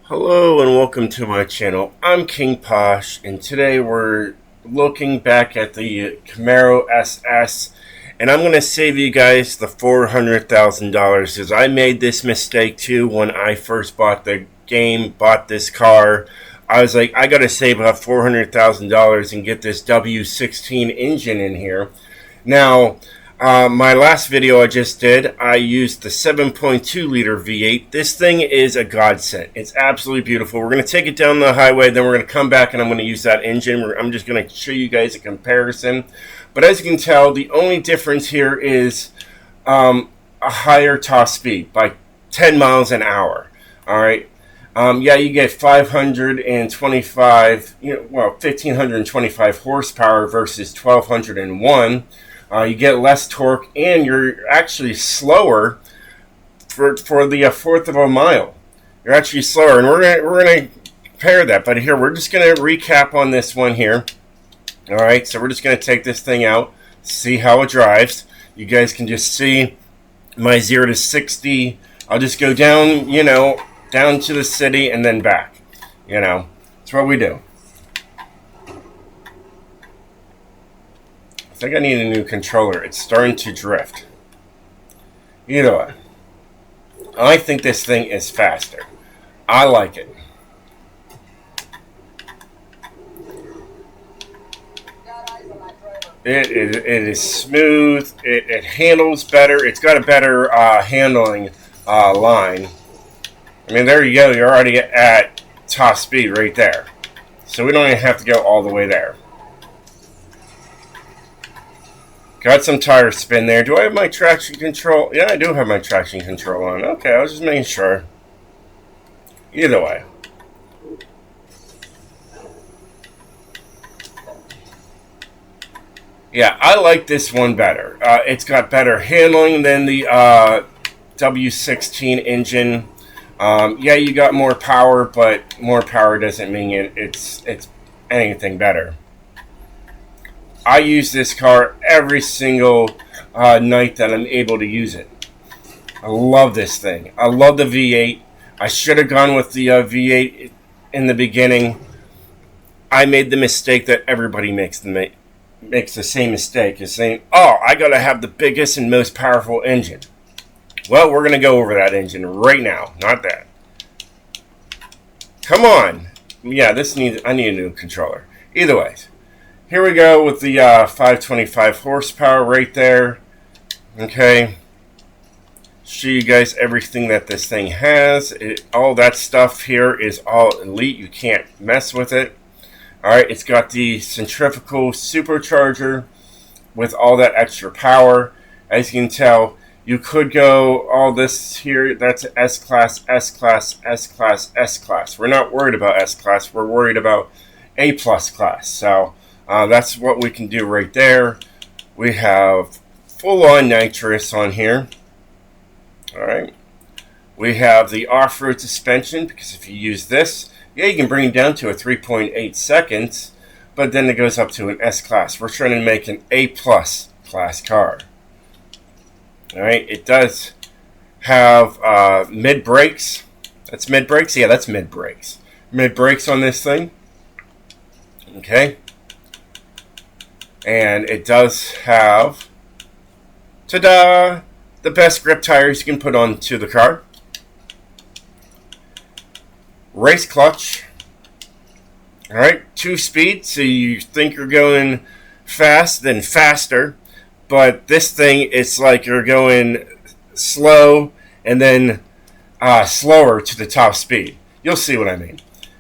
Hello and welcome to my channel. I'm King Posh, and today we're looking back at the Camaro SS, and I'm going to save you guys the $400,000 because I made this mistake too when I first bought this car. I was like, I got to save up $400,000 and get this W16 engine in here. Now, my last video I just did, I used the 7.2 liter V8. This thing is a godsend. It's absolutely beautiful. We're going to take it down the highway, then we're going to come back and I'm going to use that engine. I'm just going to show you guys a comparison. But as you can tell, the only difference here is a higher top speed by 10 miles an hour. All right. Yeah, you get 525, 1,525 horsepower versus 1,201. You get less torque, and you're actually slower for the fourth of a mile. You're actually slower, and we're gonna compare that. But here, we're just gonna recap on this one here. All right, so we're just gonna take this thing out, see how it drives. You guys can just see my 0 to 60. I'll just go down, down to the city and then back. That's what we do. I think I need a new controller. It's starting to drift. Either way, I think this thing is faster. I like it. It is smooth. It handles better. It's got a better handling line. I mean, there you go. You're already at top speed right there. So we don't even have to go all the way there. Got some tire spin there. Do I have my traction control? Yeah, I do have my traction control on. Okay, I was just making sure. Either way. Yeah, I like this one better. It's got better handling than the W16 engine. Yeah, you got more power, but more power doesn't mean it's anything better. I use this car every single night that I'm able to use it. I love this thing. I love the V8. I should have gone with the V8 in the beginning. I made the mistake that everybody makes the same mistake, is saying, oh, I got to have the biggest and most powerful engine. Well, we're going to go over that engine right now. Not that. Come on. Yeah, I need a new controller. Either way. Here we go with the 525 horsepower right there. Okay. Show you guys everything that this thing has. All that stuff here is all elite. You can't mess with it. Alright, it's got the centrifugal supercharger with all that extra power. As you can tell, you could go all this here. That's S-Class, S-Class, S-Class, S-Class. We're not worried about S-Class. We're worried about A-plus class. So that's what we can do right there. We have full-on nitrous on here. Alright. We have the off-road suspension, because if you use this, yeah, you can bring it down to a 3.8 seconds, but then it goes up to an S-Class. We're trying to make an A-plus class car. Alright, it does have mid-brakes. That's mid-brakes? Yeah, that's mid-brakes. Mid-brakes on this thing. Okay. And it does have, ta-da, the best grip tires you can put onto the car. Race clutch. Alright, 2-speed, so you think you're going fast, then faster. But this thing, it's like you're going slow and then slower to the top speed. You'll see what I mean.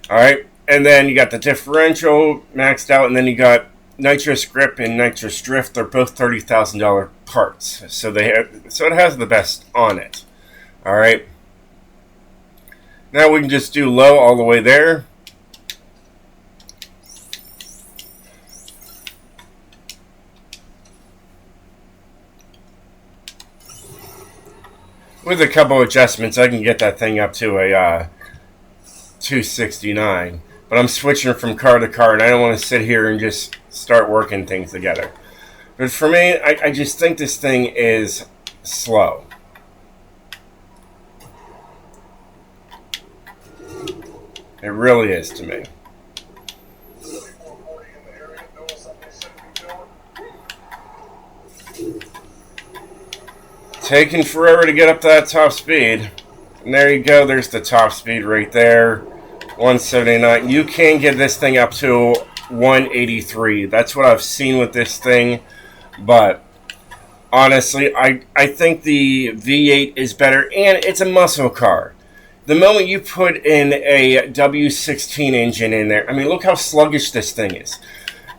Alright, and then you got the differential maxed out, and then you got nitrous grip and nitrous drift. They're both $30,000 parts, so it has the best on it. All right. Now we can just do low all the way there. With a couple adjustments, I can get that thing up to a 269. But I'm switching from car to car, and I don't want to sit here and just start working things together. But for me, I just think this thing is slow. It really is to me. Taking forever to get up to that top speed. And there you go. There's the top speed right there. 179. You can get this thing up to 183. That's what I've seen with this thing. But honestly, I think the V8 is better. And it's a muscle car. The moment you put in a W16 engine in there, I mean, look how sluggish this thing is.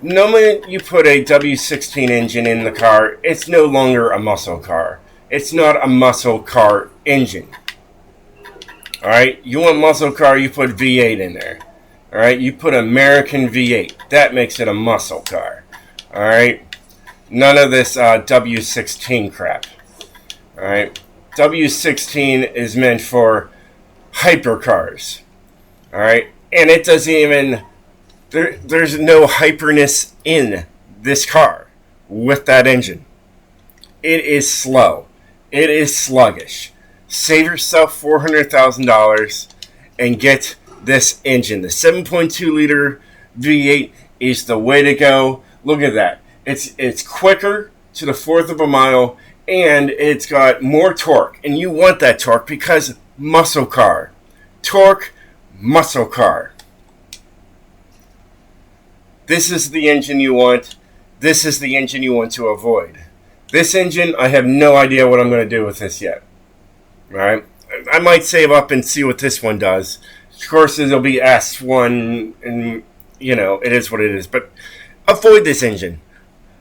The moment you put a W16 engine in the car, it's no longer a muscle car. It's not a muscle car engine. Alright, you want muscle car, you put V8 in there. Alright, you put American V8. That makes it a muscle car. Alright, none of this W16 crap. Alright, W16 is meant for hypercars. Alright, and it doesn't even... There's no hyperness in this car with that engine. It is slow. It is sluggish. Save yourself $400,000 and get this engine. The 7.2 liter V8 is the way to go. Look at that. It's quicker to the fourth of a mile, and it's got more torque. And you want that torque because muscle car. Torque, muscle car. This is the engine you want. This is the engine you want to avoid. This engine, I have no idea what I'm going to do with this yet. Alright? I might save up and see what this one does. Of course, it'll be S1, and, you know, it is what it is. But avoid this engine.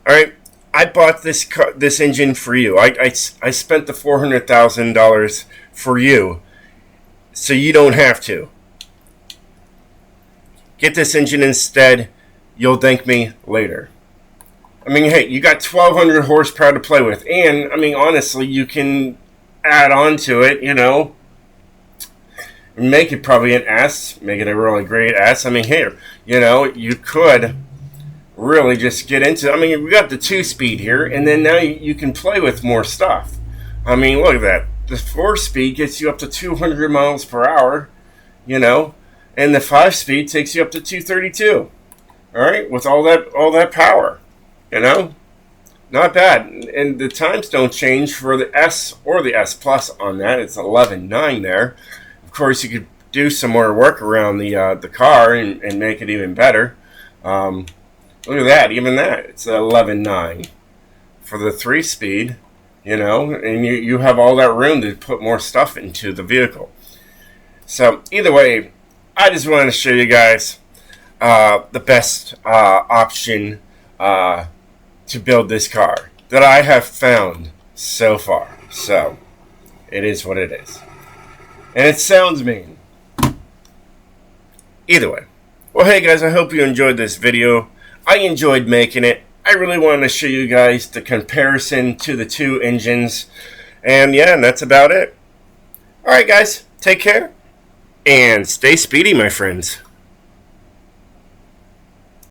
Alright? I bought this engine for you. I spent the $400,000 for you, so you don't have to. Get this engine instead. You'll thank me later. I mean, hey, you got 1,200 horsepower to play with. And, I mean, honestly, you can add on to it, you know. Make it probably an S. Make it a really great S. I mean, here, you know, you could really just get into... I mean, we got the 2-speed here. And then now you can play with more stuff. I mean, look at that. The 4-speed gets you up to 200 miles per hour, you know. And the 5-speed takes you up to 232. All right, with all that power. You know, not bad. And the times don't change for the S or the S Plus on that. It's 11.9 there. Of course, you could do some more work around the car and make it even better. Look at that, even that. It's 11.9 for the 3-speed. You know, and you have all that room to put more stuff into the vehicle. So either way, I just wanted to show you guys the best option to build this car that I have found so far. So, it is what it is. And it sounds mean. Either way. Well, hey guys, I hope you enjoyed this video. I enjoyed making it. I really wanted to show you guys the comparison to the two engines. And yeah, and that's about it. Alright guys, take care. And stay speedy, my friends.